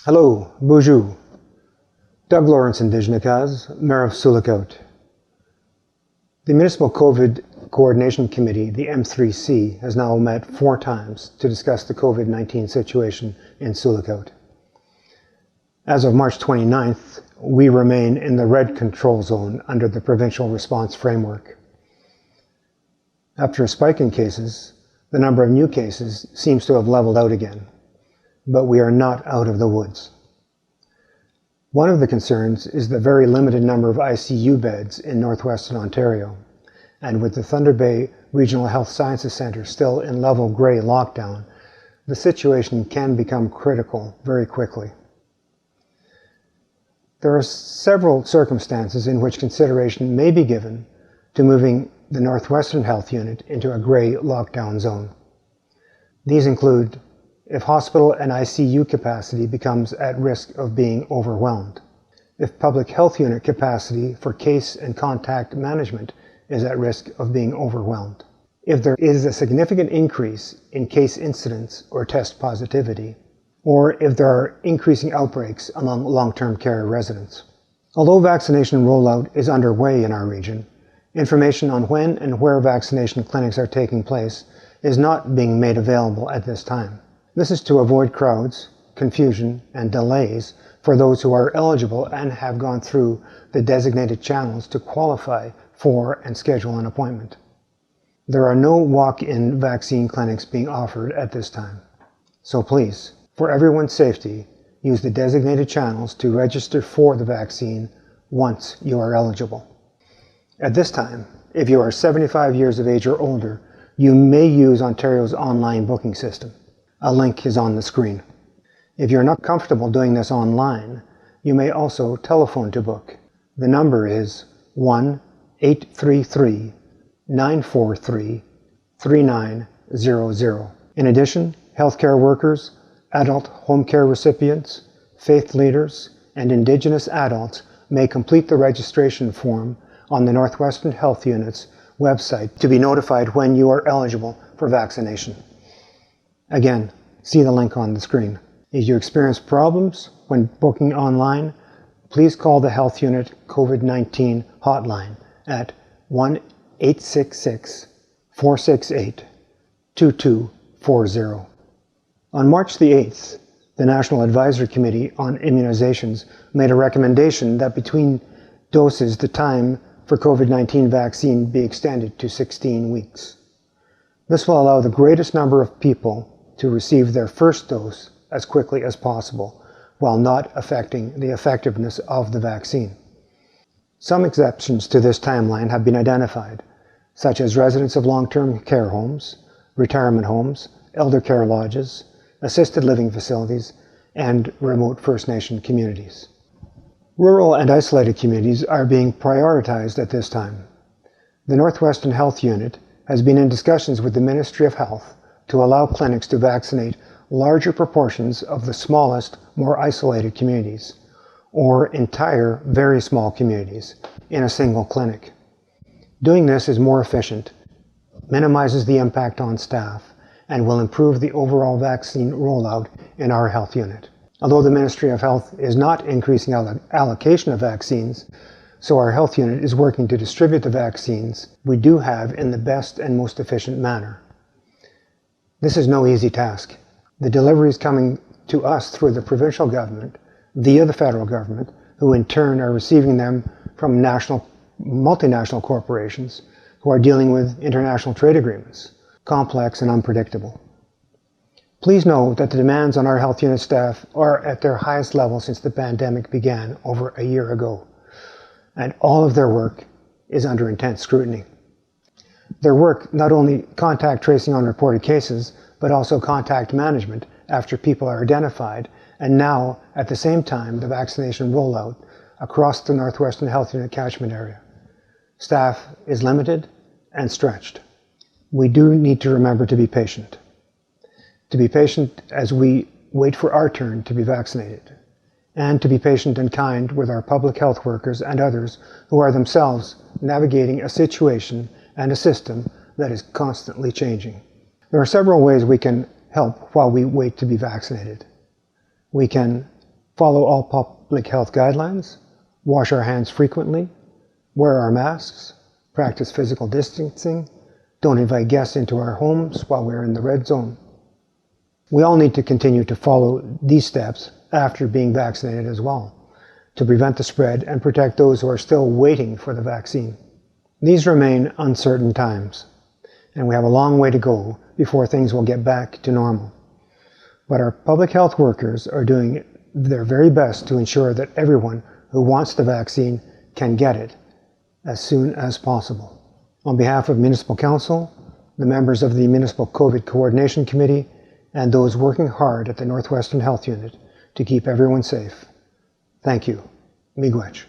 Hello, bonjour. Doug Lawrance Indigenous, Mayor of Sioux. The Municipal COVID Coordination Committee, the M3C, has now met 4 times to discuss the COVID-19 situation in Sioux. As of March 29th, we remain in the red control zone under the provincial response framework. After a spike in cases, the number of new cases seems to have leveled out again, but we are not out of the woods. One of the concerns is the very limited number of ICU beds in northwestern Ontario, and with the Thunder Bay Regional Health Sciences Centre still in level grey lockdown, the situation can become critical very quickly. There are several circumstances in which consideration may be given to moving the Northwestern Health Unit into a grey lockdown zone. These include if hospital and ICU capacity becomes at risk of being overwhelmed, if public health unit capacity for case and contact management is at risk of being overwhelmed, if there is a significant increase in case incidence or test positivity, or if there are increasing outbreaks among long-term care residents. Although vaccination rollout is underway in our region, information on when and where vaccination clinics are taking place is not being made available at this time. This is to avoid crowds, confusion, and delays for those who are eligible and have gone through the designated channels to qualify for and schedule an appointment. There are no walk-in vaccine clinics being offered at this time. So please, for everyone's safety, use the designated channels to register for the vaccine once you are eligible. At this time, if you are 75 years of age or older, you may use Ontario's online booking system. A link is on the screen. If you're not comfortable doing this online, you may telephone to book. The number is 1-833-943-3900. In addition, healthcare workers, adult home care recipients, faith leaders, and Indigenous adults may complete the registration form on the Northwestern Health Unit's website to be notified when you are eligible for vaccination. Again, see the link on the screen. If you experience problems when booking online, please call the Health Unit COVID-19 hotline at 1-866-468-2240. On March the 8th, the National Advisory Committee on Immunizations made a recommendation that between doses the time for COVID-19 vaccine be extended to 16 weeks. This will allow the greatest number of people to receive their first dose as quickly as possible, while not affecting the effectiveness of the vaccine. Some exceptions to this timeline have been identified, such as residents of long-term care homes, retirement homes, elder care lodges, assisted living facilities, and remote First Nation communities. Rural and isolated communities are being prioritized at this time. The Northwestern Health Unit has been in discussions with the Ministry of Health to allow clinics to vaccinate larger proportions of the smallest, more isolated communities, or entire, very small communities, in a single clinic. Doing this is more efficient, minimizes the impact on staff, and will improve the overall vaccine rollout in our health unit. Although the Ministry of Health is not increasing allocation of vaccines, so our health unit is working to distribute the vaccines we do have in the best and most efficient manner. This is no easy task. The delivery is coming to us through the provincial government via the federal government, who in turn are receiving them from multinational corporations who are dealing with international trade agreements, complex and unpredictable. Please know that the demands on our health unit staff are at their highest level since the pandemic began over a year ago, and all of their work is under intense scrutiny. Their work not only contact tracing on reported cases, but also contact management after people are identified, and now, at the same time, the vaccination rollout across the Northwestern Health Unit catchment area. Staff is limited and stretched. We do need to remember to be patient. To be patient as we wait for our turn to be vaccinated, and to be patient and kind with our public health workers and others who are themselves navigating a situation and a system that is constantly changing. There are several ways we can help while we wait to be vaccinated. We can follow all public health guidelines, wash our hands frequently, wear our masks, practice physical distancing, don't invite guests into our homes while we're in the red zone. We all need to continue to follow these steps after being vaccinated as well, to prevent the spread and protect those who are still waiting for the vaccine. These remain uncertain times, and we have a long way to go before things will get back to normal. But our public health workers are doing their very best to ensure that everyone who wants the vaccine can get it as soon as possible. On behalf of Municipal Council, the members of the Municipal COVID Coordination Committee, and those working hard at the Northwestern Health Unit to keep everyone safe, thank you. Miigwech.